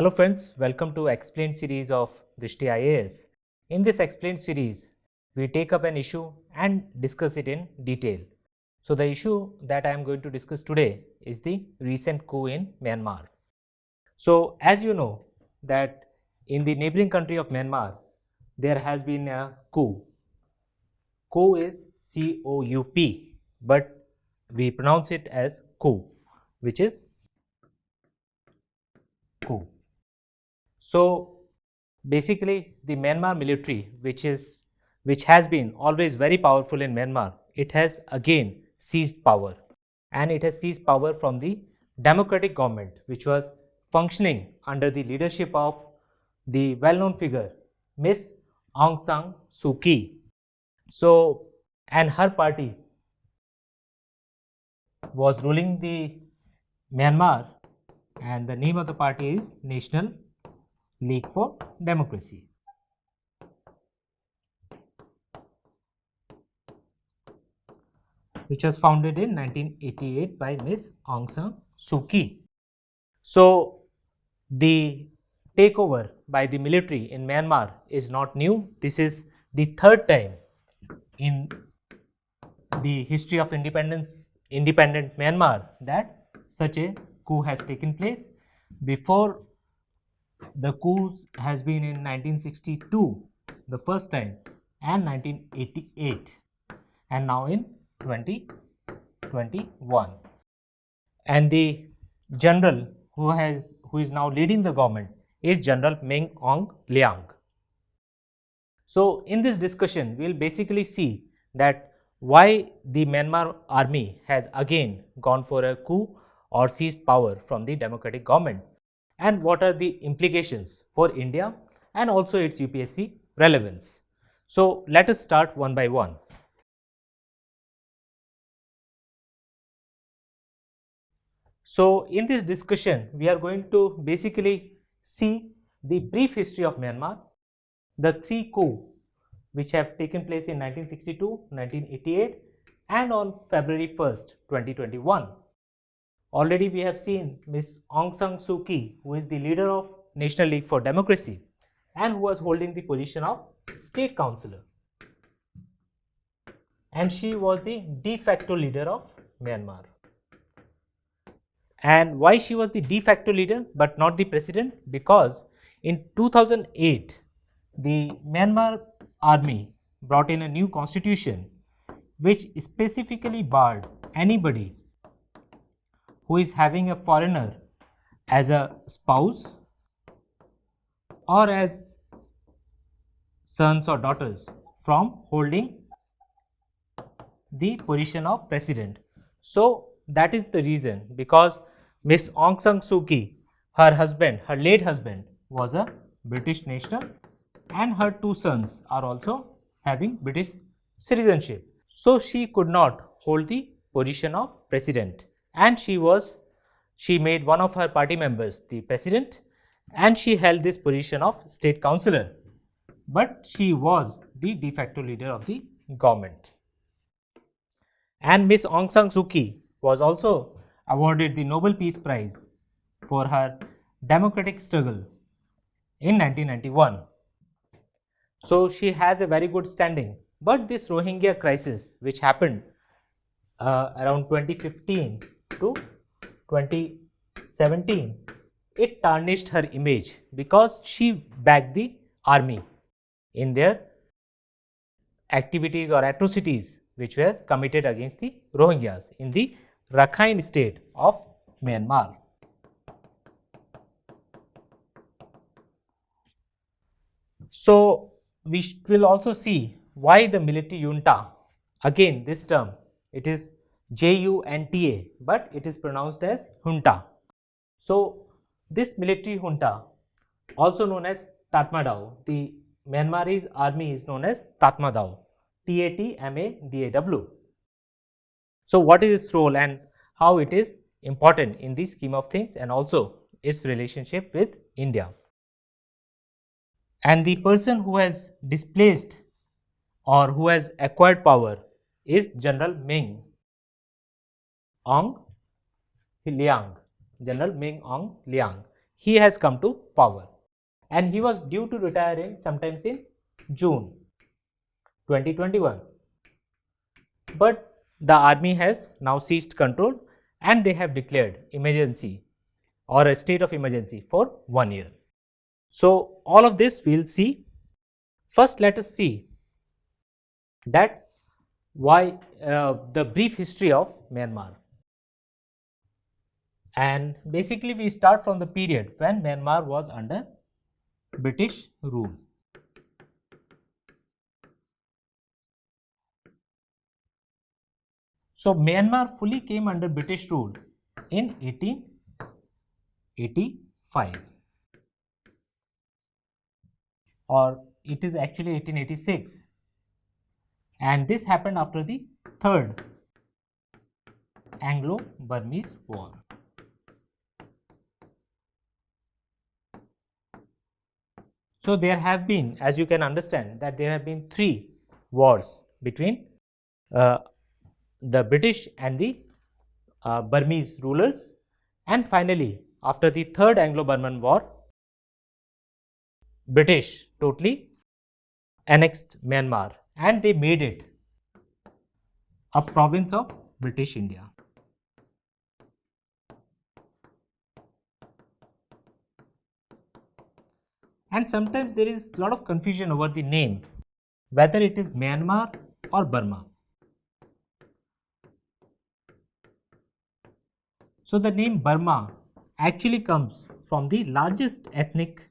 Hello friends, welcome to Explained series of Drishti IAS. In this Explained series, we take up an issue and discuss it in detail. So the issue that I am going to discuss today is the recent coup in Myanmar. So as you know that in the neighboring country of Myanmar, there has been a coup. Coup is C-O-U-P, but we pronounce it as coup, which is coup. So basically the Myanmar military, which has been always very powerful in Myanmar, it has again seized power, and it has seized power from the democratic government which was functioning under the leadership of the well-known figure Miss Aung San Suu Kyi. So, and her party was ruling the Myanmar, and the name of the party is National League for Democracy. Which was founded in 1988 by Miss Aung San Suu Kyi. So, the takeover by the military in Myanmar is not new. This is the third time in the history of independent Myanmar that such a coup has taken place. Before, the coups has been in 1962 the first time, and 1988, and now in 2021. And the general who is now leading the government is General Min Aung Hlaing. So in this discussion we will basically see that why the Myanmar army has again gone for a coup or seized power from the democratic government, and what are the implications for India and also its UPSC relevance. So let us start one by one. So in this discussion we are going to basically see the brief history of Myanmar, the three coups which have taken place in 1962, 1988 and on February 1st, 2021. Already we have seen Ms. Aung San Suu Kyi, who is the leader of National League for Democracy and who was holding the position of State Councillor, and she was the de facto leader of Myanmar. And why she was the de facto leader but not the president? Because in 2008 the Myanmar army brought in a new constitution which specifically barred anybody who is having a foreigner as a spouse or as sons or daughters from holding the position of president. So that is the reason, because Miss Aung San Suu Kyi, her late husband was a British national, and her two sons are also having British citizenship. So she could not hold the position of president, and she made one of her party members the president, and she held this position of state councillor, but she was the de facto leader of the government. And Miss Aung San Suu Kyi was also awarded the Nobel Peace Prize for her democratic struggle in 1991. So she has a very good standing. But this Rohingya crisis, which happened around 2015 to 2017, it tarnished her image because she backed the army in their activities or atrocities which were committed against the Rohingyas in the Rakhine state of Myanmar. So we will also see why the military junta, again this term, it is Junta, but it is pronounced as junta. So this military junta, also known as Tatmadaw, the Myanmarese army is known as Tatmadaw, Tatmadaw. So what is its role and how it is important in the scheme of things, and also its relationship with India. And the person who has displaced or who has acquired power is General Min Aung Hlaing. General Min Aung Hlaing. he has come to power, and he was due to retire in sometimes in June 2021. But the army has now seized control and they have declared emergency or a state of emergency for 1 year. So, all of this we will see. First, let us see that why the brief history of Myanmar. And basically, we start from the period when Myanmar was under British rule. So, Myanmar fully came under British rule in 1885, or it is actually 1886, and this happened after the Third Anglo-Burmese War. So, there have been, as you can understand, that there have been 3 wars between the British and the Burmese rulers, and finally after the Third Anglo-Burman War, British totally annexed Myanmar and they made it a province of British India. And sometimes there is a lot of confusion over the name, whether it is Myanmar or Burma. So, the name Burma actually comes from the largest ethnic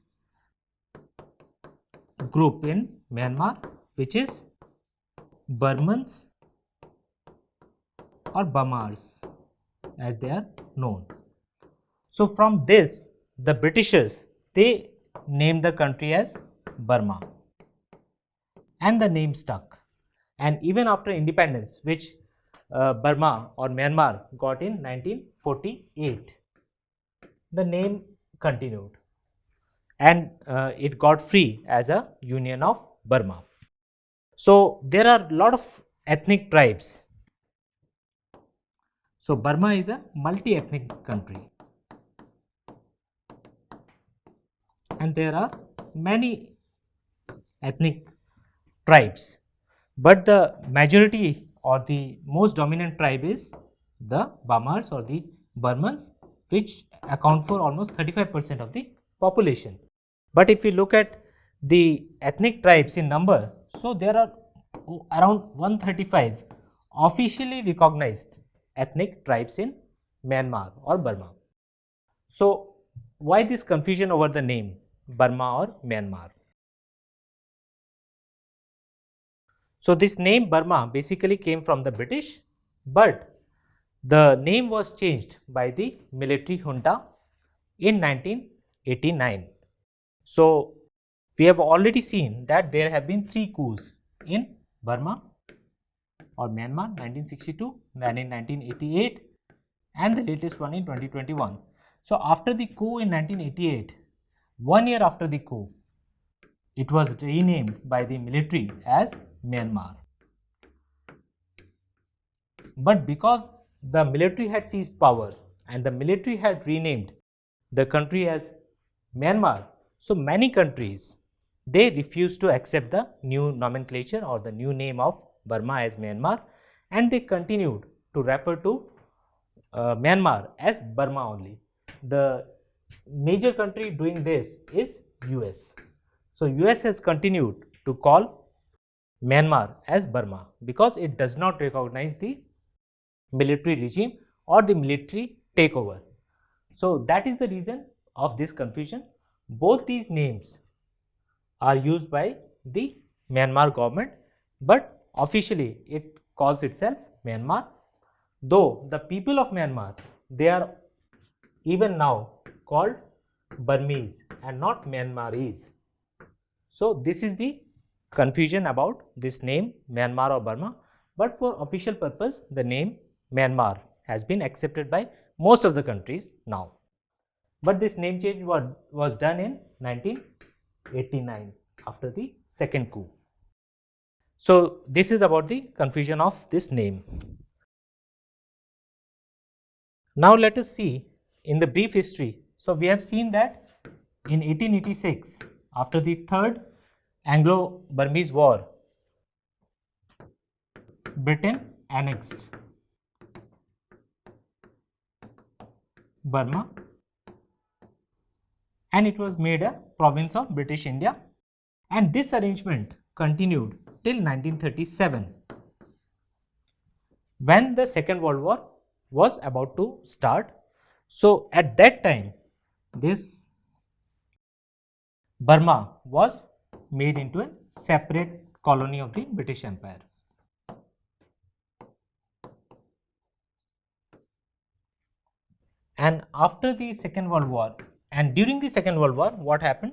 group in Myanmar, which is Burmans or Bamars as they are known. So, from this the Britishers, they named the country as Burma and the name stuck, and even after independence, which Burma or Myanmar got in 1948, the name continued and it got free as a union of Burma. So, there are a lot of ethnic tribes. So, Burma is a multi-ethnic country and there are many ethnic tribes, but the majority or the most dominant tribe is the Bamars or the Burmans, which account for almost 35% of the population. But if we look at the ethnic tribes in number, so there are around 135 officially recognized ethnic tribes in Myanmar or Burma. So, why this confusion over the name Burma or Myanmar? So, this name Burma basically came from the British, but the name was changed by the military junta in 1989. So, we have already seen that there have been 3 coups in Burma or Myanmar, 1962, then in 1988 and the latest one in 2021. So, after the coup in 1988, 1 year after the coup, it was renamed by the military as Myanmar. But because the military had seized power and the military had renamed the country as Myanmar, so many countries, they refused to accept the new nomenclature or the new name of Burma as Myanmar, and they continued to refer to Myanmar as Burma only. The major country doing this is US. So, US has continued to call Myanmar as Burma because it does not recognize the military regime or the military takeover. So, that is the reason of this confusion. Both these names are used by the Myanmar government, but officially it calls itself Myanmar, though the people of Myanmar, they are even now called Burmese and not Myanmarese. So, this is the confusion about this name Myanmar or Burma, but for official purpose the name Myanmar has been accepted by most of the countries now. But this name change was done in 1989 after the second coup. So, this is about the confusion of this name. Now, let us see in the brief history. So we have seen that in 1886, after the Third Anglo-Burmese War, Britain annexed Burma and it was made a province of British India, and this arrangement continued till 1937 when the Second World War was about to start. So at that time this Burma was made into a separate colony of the British Empire. And after the Second World War and during the Second World War, what happened?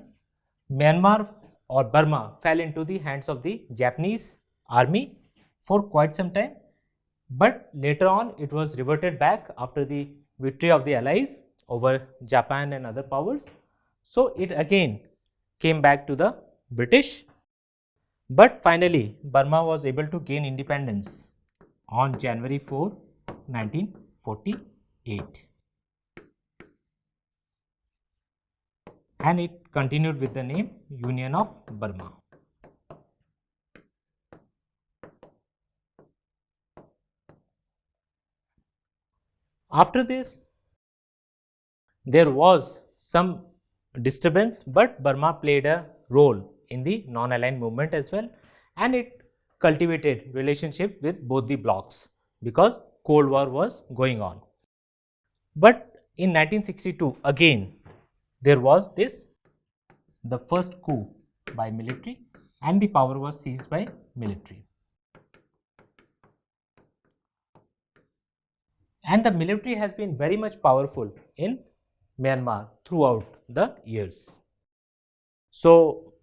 Myanmar or Burma fell into the hands of the Japanese army for quite some time, but later on it was reverted back after the victory of the Allies over Japan and other powers. So it again came back to the British, but finally Burma was able to gain independence on January 4, 1948. And it continued with the name Union of Burma. After this, there was some disturbance, but Burma played a role in the non-aligned movement as well, and it cultivated relationship with both the blocs because Cold War was going on. But in 1962, again, there was the first coup by military and the power was seized by military. And the military has been very much powerful in Myanmar throughout the years. So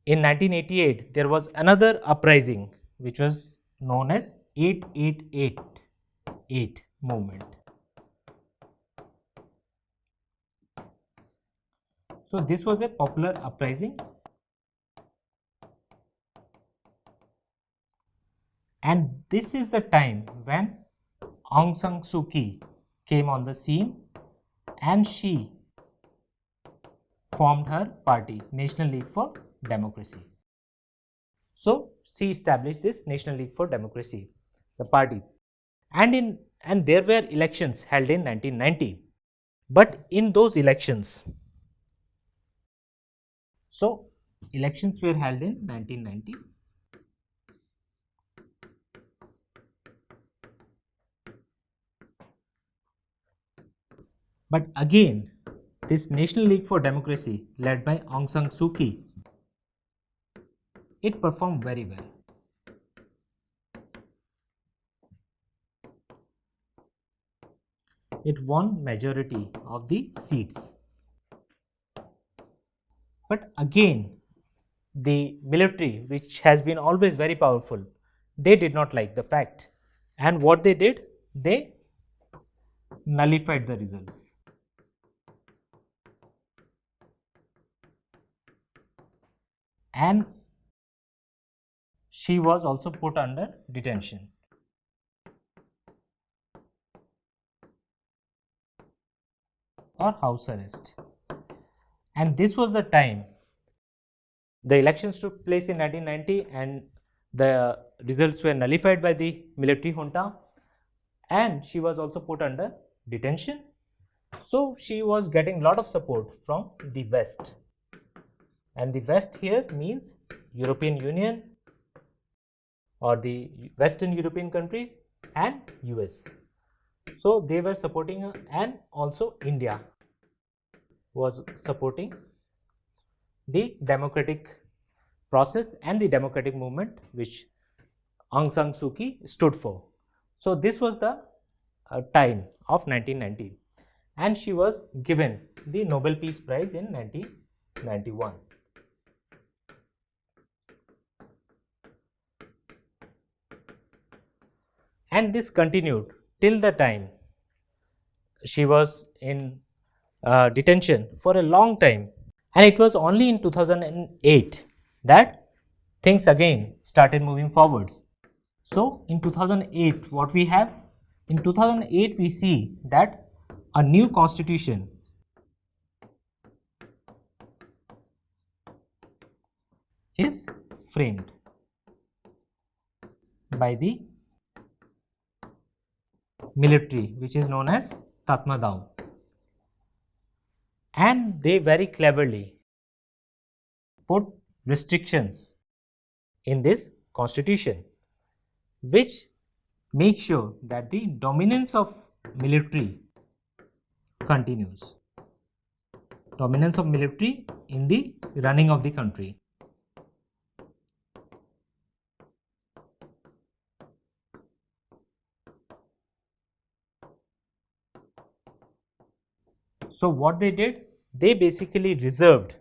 in 1988, there was another uprising which was known as 8888 movement. So this was a popular uprising, and this is the time when Aung San Suu Kyi came on the scene and she formed her party, National League for Democracy. So she established this National League for Democracy, the party, and there were elections held in 1990. But in those elections, so elections were held in 1990. But again, this National League for Democracy led by Aung San Suu Kyi, it performed very well. It won majority of the seats. But again, the military, which has been always very powerful, they did not like the fact. And what they did? They nullified the results. And she was also put under detention. Or house arrest. And this was the time the elections took place in 1990 and the results were nullified by the military junta, and she was also put under detention. So she was getting a lot of support from the West, and the West here means European Union or the Western European countries and US. So they were supporting her, and also India was supporting the democratic process and the democratic movement which Aung San Suu Kyi stood for. So this was the time of 1990, and she was given the Nobel Peace Prize in 1991. And this continued till the time she was in detention for a long time, and it was only in 2008 that things again started moving forwards. So in 2008, what we have? In 2008 we see that a new constitution is framed by the military, which is known as Tatmadaw, and they very cleverly put restrictions in this constitution, which make sure that the dominance of military continues. Dominance of military in the running of the country. So what they did, they basically reserved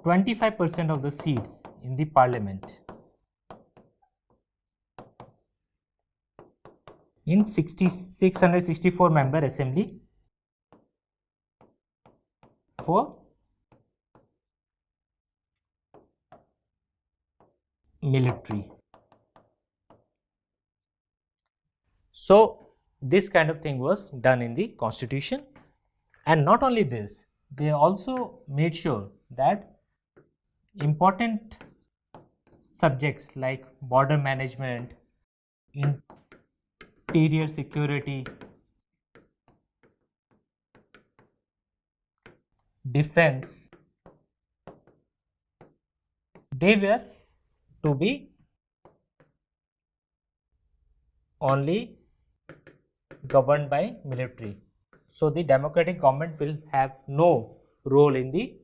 25% of the seats in the parliament in 664 member assembly for military. So this kind of thing was done in the constitution, and not only this, they also made sure that important subjects like border management, interior security, defense, they were to be only governed by military. So the democratic government will have no role in the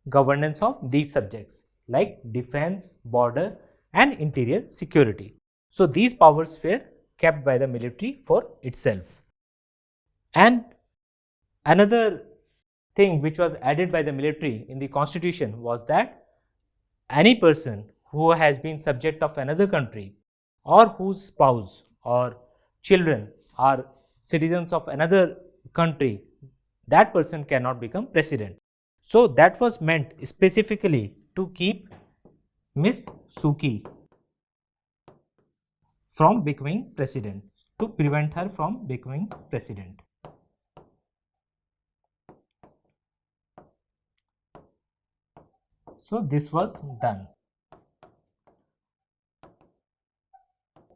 governance of these subjects like defense, border and interior security. So these powers were kept by the military for itself. And another thing which was added by the military in the constitution was that any person who has been subject of another country or whose spouse or children are citizens of another country, that person cannot become president. So that was meant specifically to keep Miss Suki from becoming president, to prevent her from becoming president. So this was done.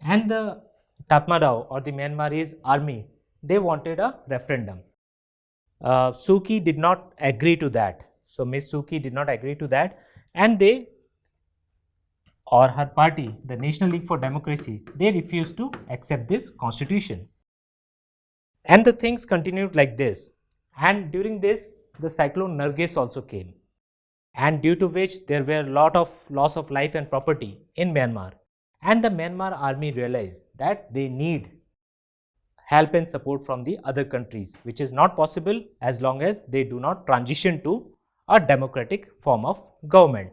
And the Tatmadaw or the Myanmarese army, they wanted a referendum. Suki did not agree to that. So Miss Suki did not agree to that, and they, or her party, the National League for Democracy, they refused to accept this constitution. And the things continued like this. And during this, the cyclone Nargis also came, and due to which there were a lot of loss of life and property in Myanmar. And the Myanmar army realized that they need help and support from the other countries, which is not possible as long as they do not transition to a democratic form of government.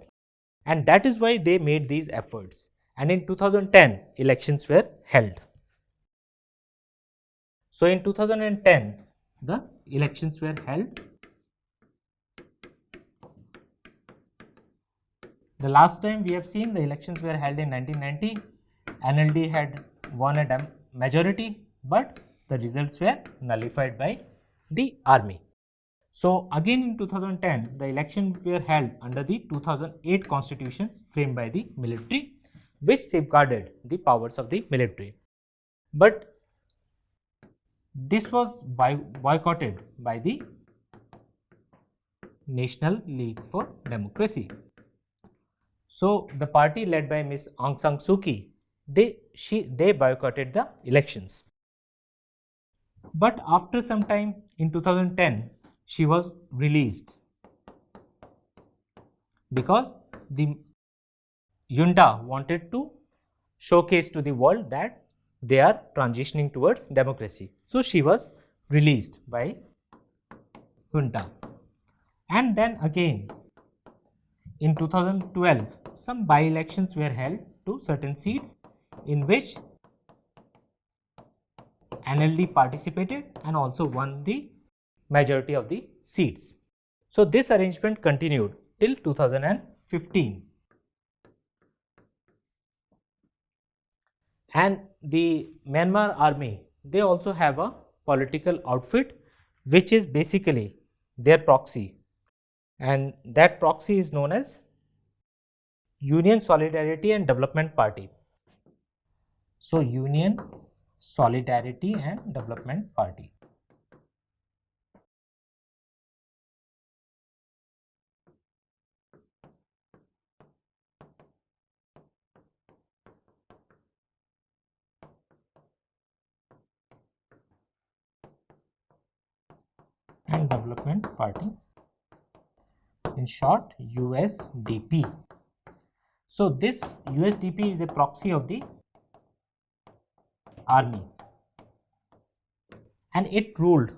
And that is why they made these efforts. And in 2010, elections were held. So in 2010, the elections were held. The last time we have seen the elections were held in 1990. NLD had won a majority, but the results were nullified by the army. So again in 2010, the elections were held under the 2008 constitution framed by the military, which safeguarded the powers of the military. But this was boycotted by the National League for Democracy. So the party led by Ms. Aung San Suu Kyi, they boycotted the elections. But after some time in 2010, she was released because the junta wanted to showcase to the world that they are transitioning towards democracy. So she was released by junta. And then again in 2012, some by-elections were held to certain seats in which NLD participated and also won the majority of the seats. So this arrangement continued till 2015. And the Myanmar army, they also have a political outfit which is basically their proxy, and that proxy is known as Union Solidarity and Development Party. So Union Solidarity and Development Party. And Development Party, in short USDP. So this USDP is a proxy of the army, and it ruled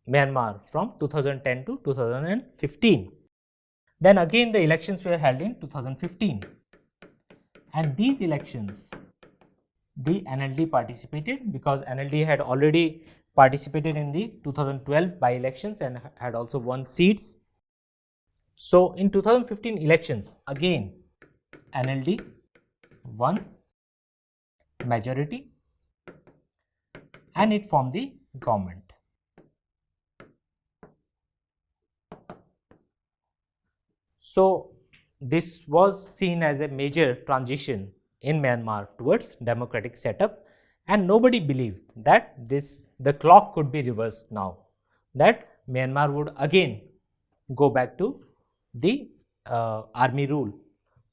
Myanmar from 2010 to 2015. Then again the elections were held in 2015, and these elections the NLD participated, because NLD had already participated in the 2012 by-elections and had also won seats. So in 2015 elections, again NLD won majority and it formed the government. So this was seen as a major transition in Myanmar towards democratic setup, and nobody believed that the clock could be reversed now, that Myanmar would again go back to the army rule,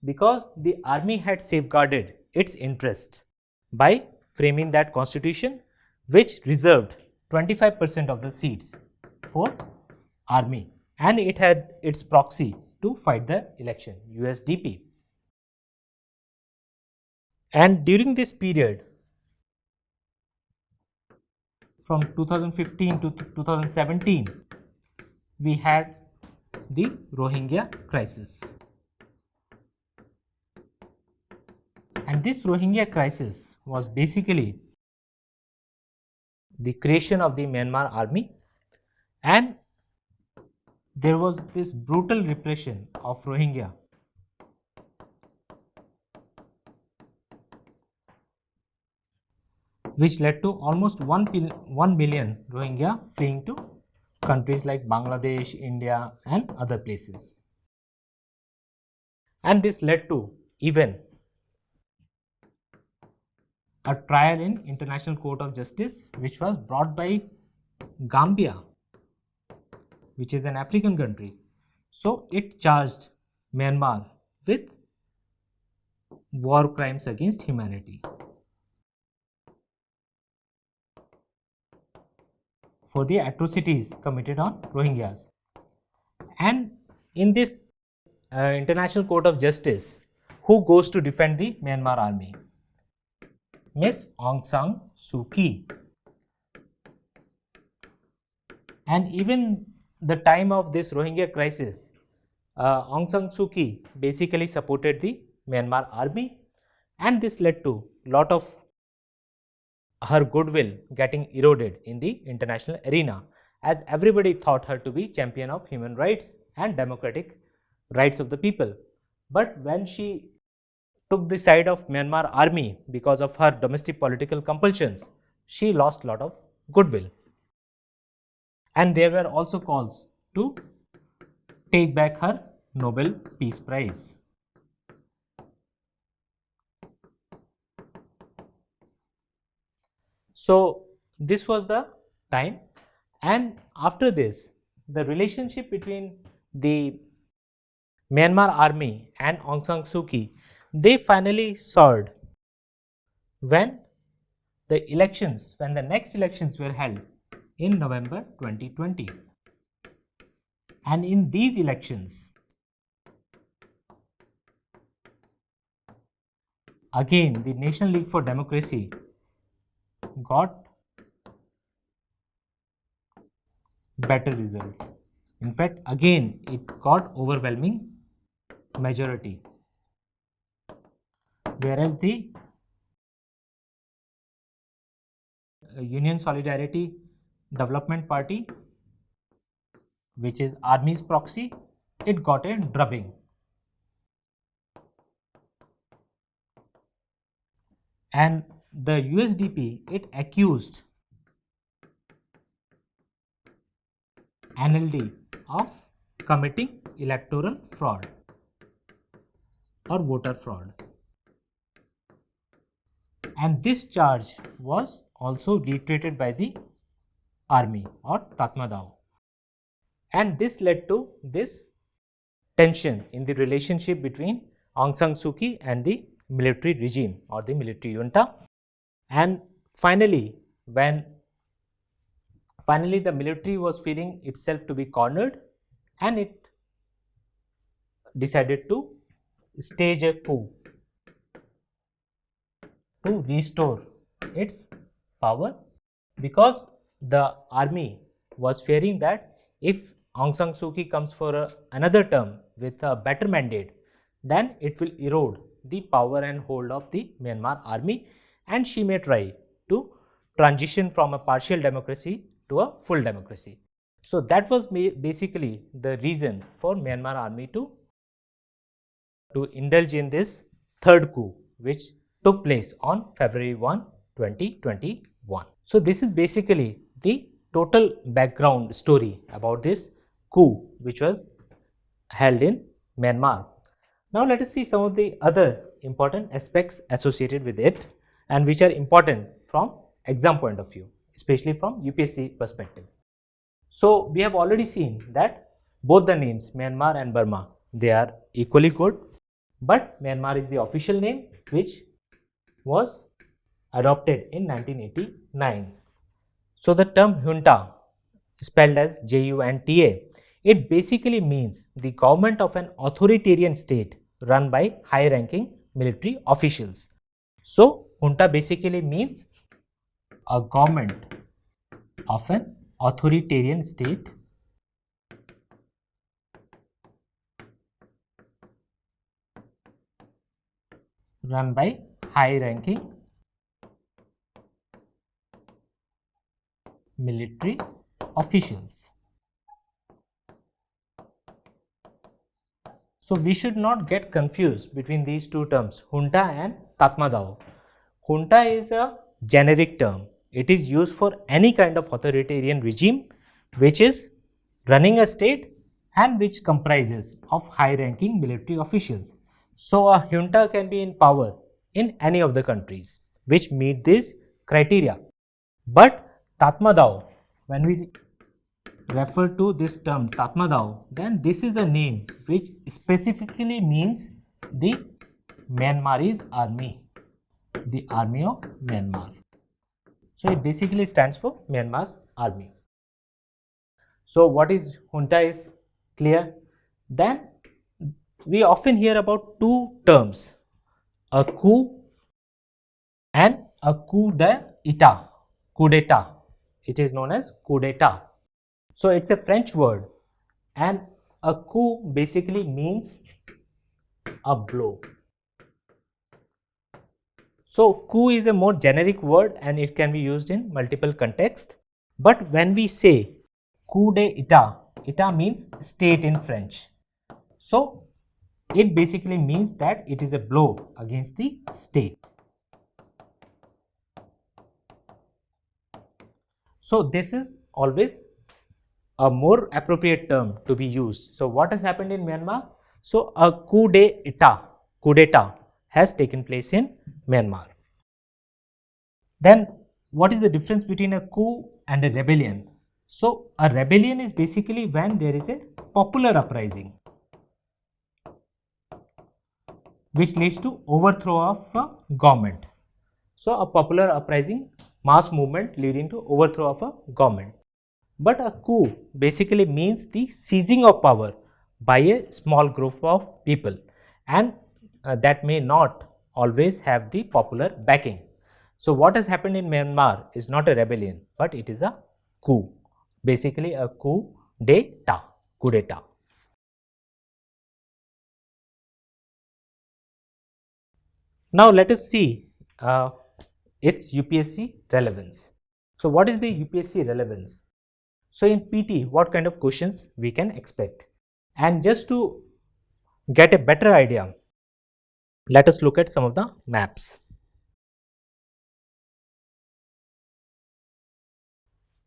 because the army had safeguarded its interest by framing that constitution which reserved 25% of the seats for army, and it had its proxy to fight the election, USDP. And during this period, from 2015 to 2017, we had the Rohingya crisis. And this Rohingya crisis was basically the creation of the Myanmar army, and there was this brutal repression of Rohingya, which led to almost 1 million Rohingya fleeing to countries like Bangladesh, India and other places. And this led to even a trial in International Court of Justice, which was brought by Gambia, which is an African country. So it charged Myanmar with war crimes against humanity for the atrocities committed on Rohingyas. And in this International Court of Justice, who goes to defend the Myanmar army? Miss Aung San Suu Kyi. And even the time of this Rohingya crisis, Aung San Suu Kyi basically supported the Myanmar army, and this led to a lot of her goodwill getting eroded in the international arena, as everybody thought her to be champion of human rights and democratic rights of the people. But when she took the side of Myanmar army because of her domestic political compulsions, she lost a lot of goodwill. And there were also calls to take back her Nobel Peace Prize. So this was the time, and after this, the relationship between the Myanmar army and Aung San Suu Kyi, they finally soured when the next elections were held in November 2020. And in these elections, again the National League for Democracy got better result. In fact, again it got overwhelming majority, whereas the Union Solidarity Development Party, which is army's proxy, it got a drubbing. And the USDP, it accused NLD of committing electoral fraud. or voter fraud. And this charge was also reiterated by the army or Tatmadaw. And this led to this tension in the relationship between Aung San Suu Kyi and the military regime or the military junta. And finally, when the military was feeling itself to be cornered, and it decided to stage a coup to restore its power, because the army was fearing that if Aung San Suu Kyi comes for another term with a better mandate, then it will erode the power and hold of the Myanmar army, and she may try to transition from a partial democracy to a full democracy. So that was basically the reason for Myanmar army to indulge in this third coup, which took place on February 1, 2021. So this is basically the total background story about this coup which was held in Myanmar. Now let us see some of the other important aspects associated with it and which are important from exam point of view, especially from UPSC perspective. So we have already seen that both the names Myanmar and Burma, they are equally good, but Myanmar is the official name which was adopted in 1989. So the term junta, spelled as JUNTA, it basically means the government of an authoritarian state run by high-ranking military officials. So junta basically means a government of an authoritarian state run by high-ranking military officials. So we should not get confused between these two terms, junta and Tatmadaw. Junta is a generic term. It is used for any kind of authoritarian regime which is running a state and which comprises of high-ranking military officials. So a junta can be in power in any of the countries which meet this criteria. But Tatmadaw, when we refer to this term Tatmadaw, then this is a name which specifically means the Myanmarese army, the army of Myanmar. So it basically stands for Myanmar's army. So what is junta is clear. Then we often hear about two terms, a coup and a coup d'etat. Coup d'etat. It is known as coup d'etat. So it's a French word, and a coup basically means a blow. So coup is a more generic word and it can be used in multiple contexts. But when we say coup d'etat, etat means state in French. So it basically means that it is a blow against the state. So this is always a more appropriate term to be used. So what has happened in Myanmar? So a coup d'etat has taken place in Myanmar. Then what is the difference between a coup and a rebellion? So a rebellion is basically when there is a popular uprising which leads to overthrow of a government. So a popular uprising, mass movement leading to overthrow of a government. But a coup basically means the seizing of power by a small group of people, and that may not always have the popular backing. So what has happened in Myanmar is not a rebellion, but it is a coup, basically a coup d'etat. Now let us see its UPSC relevance. So what is the UPSC relevance? So in PT, what kind of questions we can expect? And just to get a better idea, let us look at some of the maps.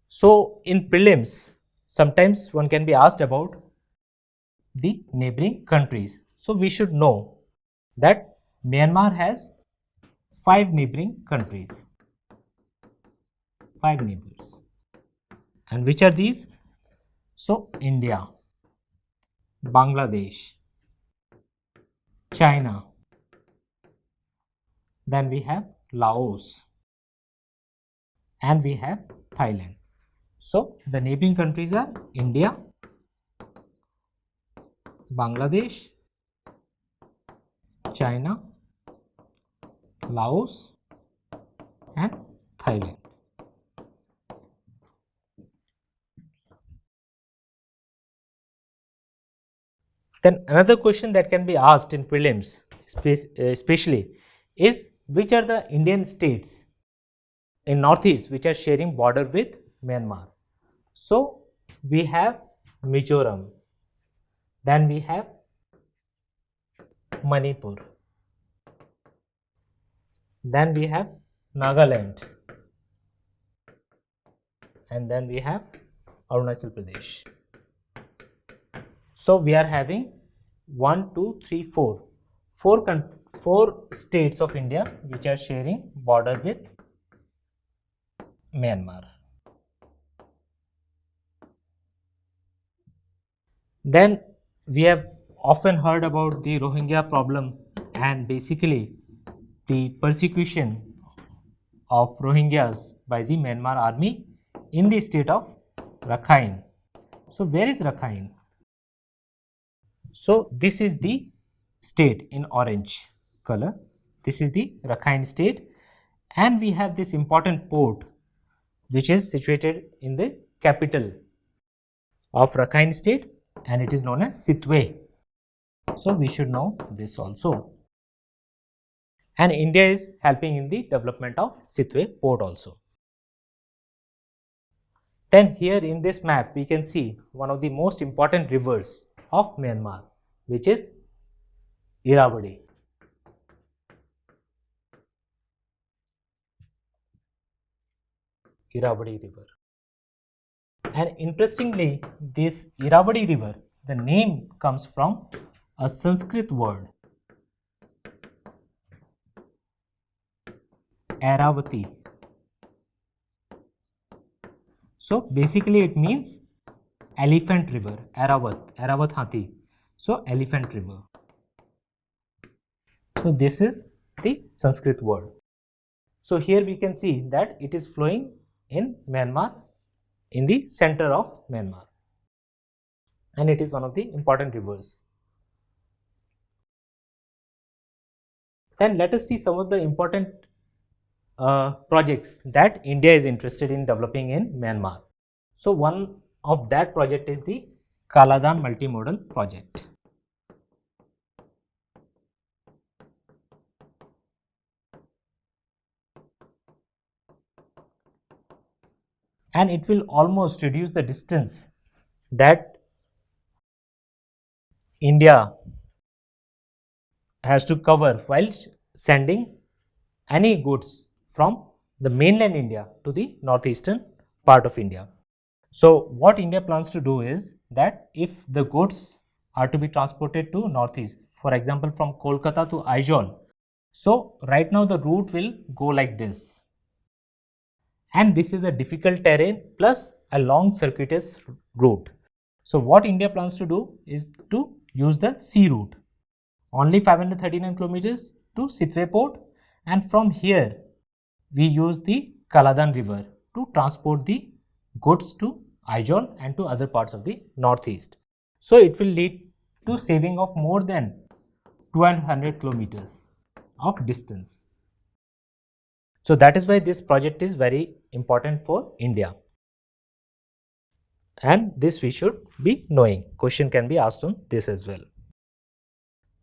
So in prelims, sometimes one can be asked about the neighboring countries. So we should know that Myanmar has 5 neighboring countries, 5 neighbors. And which are these? So, India, Bangladesh, China, then we have Laos, and we have Thailand. So, the neighboring countries are India, Bangladesh, China, Laos, and Thailand. Then another question that can be asked in prelims, especially, is which are the Indian states in northeast which are sharing border with Myanmar. So we have Mizoram, then we have Manipur, then we have Nagaland, and then we have Arunachal Pradesh. So we are having 1, 2, 3, 4. 4 states of India which are sharing border with Myanmar. Then we have often heard about the Rohingya problem and basically the persecution of Rohingyas by the Myanmar army in the state of Rakhine. So where is Rakhine? So this is the state in orange color. This is the Rakhine state, and we have this important port which is situated in the capital of Rakhine state, and it is known as Sitwe. So we should know this also. And India is helping in the development of Sitwe port also. Then here in this map we can see one of the most important rivers of Myanmar, which is Irrawaddy. Irrawaddy river. And interestingly, this Irrawaddy river, the name comes from a Sanskrit word, Airavati. So basically it means elephant river, Airavat Hathi. So elephant river. So this is the Sanskrit word. So here we can see that it is flowing in Myanmar, in the center of Myanmar, and it is one of the important rivers. Then let us see some of the important projects that India is interested in developing in Myanmar. So one of that project is the Kaladan Multimodal Project. And it will almost reduce the distance that India has to cover while sending any goods from the mainland India to the northeastern part of India. So what India plans to do is that if the goods are to be transported to northeast, for example from Kolkata to Aizawl, so right now the route will go like this, and this is a difficult terrain plus a long circuitous route. So what India plans to do is to use the sea route, only 539 kilometers to Sitwe port, and from here we use the Kaladan river to transport the goods to Aizawl and to other parts of the northeast. So it will lead to saving of more than 200 kilometers of distance. So that is why this project is very important for India, and this we should be knowing. Question can be asked on this as well.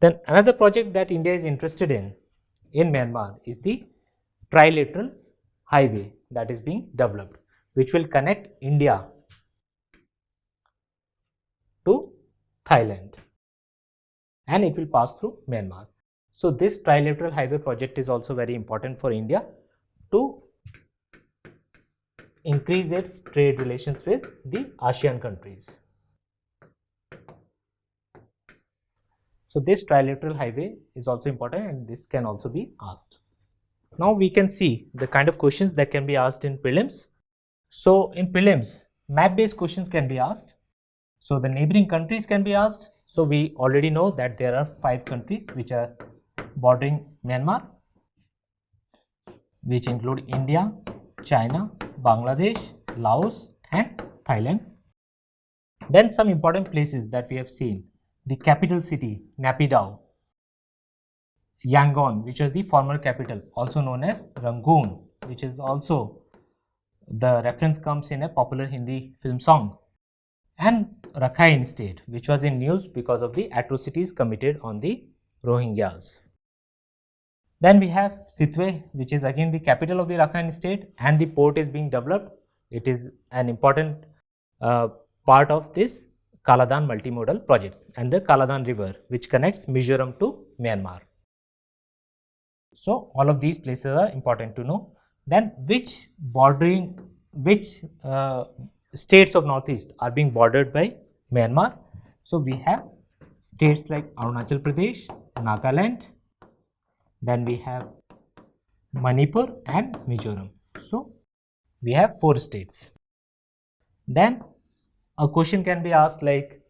Then another project that India is interested in Myanmar is the trilateral highway that is being developed, which will connect India to Thailand, and it will pass through Myanmar. So this trilateral highway project is also very important for India to increase its trade relations with the ASEAN countries. So this trilateral highway is also important, and this can also be asked. Now we can see the kind of questions that can be asked in prelims. So in prelims, map based questions can be asked. So the neighboring countries can be asked. So we already know that there are 5 countries which are bordering Myanmar, which include India, China, Bangladesh, Laos and Thailand. Then some important places that we have seen: the capital city, Naypyidaw; Yangon, which was the former capital, also known as Rangoon, which is also the reference comes in a popular Hindi film song; and Rakhine State, which was in news because of the atrocities committed on the Rohingyas. Then we have Sitwe, which is again the capital of the Rakhine State, and the port is being developed. It is an important part of this Kaladan multimodal project, and the Kaladan river, which connects Mizoram to Myanmar. So all of these places are important to know. Then which states of Northeast are being bordered by Myanmar? So we have states like Arunachal Pradesh, Nagaland, then we have Manipur and Mizoram. So we have 4 states. Then a question can be asked like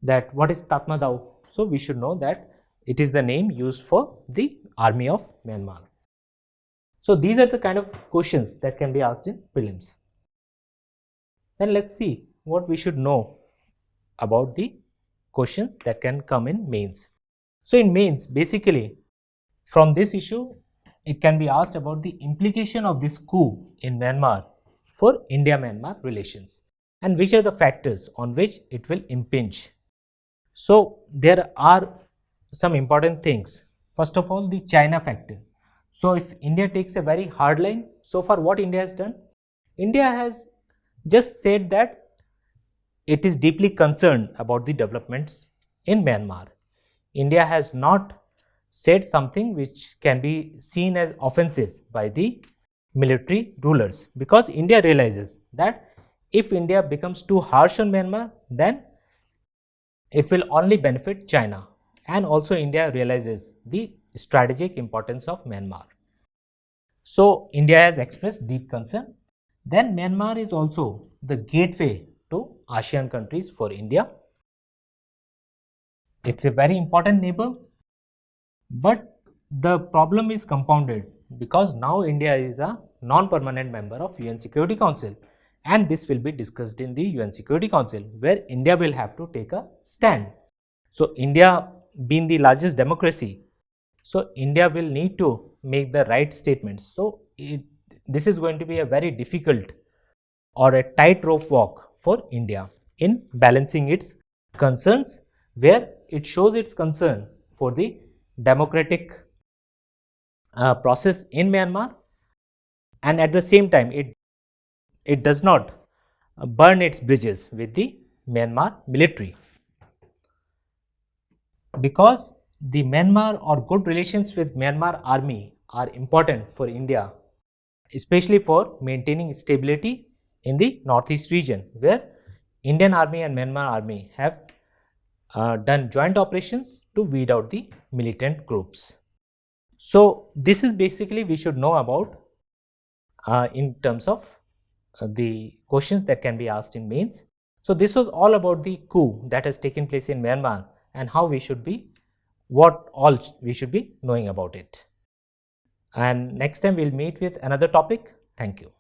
that, what is Tatmadaw? So we should know that it is the name used for the army of Myanmar. So these are the kind of questions that can be asked in prelims. Then let's see what we should know about the questions that can come in mains. So in mains, basically from this issue, it can be asked about the implication of this coup in Myanmar for India-Myanmar relations, and which are the factors on which it will impinge. So there are some important things. First of all, the China factor. So if India takes a very hard line, so far what India has done? India has just said that it is deeply concerned about the developments in Myanmar. India has not said something which can be seen as offensive by the military rulers, because India realizes that if India becomes too harsh on Myanmar, then it will only benefit China, and also India realizes the strategic importance of Myanmar. So India has expressed deep concern. Then Myanmar is also the gateway to ASEAN countries for India. It's a very important neighbor, but the problem is compounded because now India is a non-permanent member of UN Security Council, and this will be discussed in the UN Security Council, where India will have to take a stand. So India being the largest democracy, so India will need to make the right statements. So this is going to be a very difficult or a tightrope walk for India in balancing its concerns, where it shows its concern for the democratic process in Myanmar, and at the same time it does not burn its bridges with the Myanmar military, because the Myanmar or good relations with Myanmar army are important for India, especially for maintaining stability in the northeast region, where Indian army and Myanmar army have done joint operations to weed out the militant groups. So this is basically we should know about in terms of the questions that can be asked in mains. So this was all about the coup that has taken place in Myanmar and how we should be, what all we should be knowing about it. And next time we'll meet with another topic. Thank you.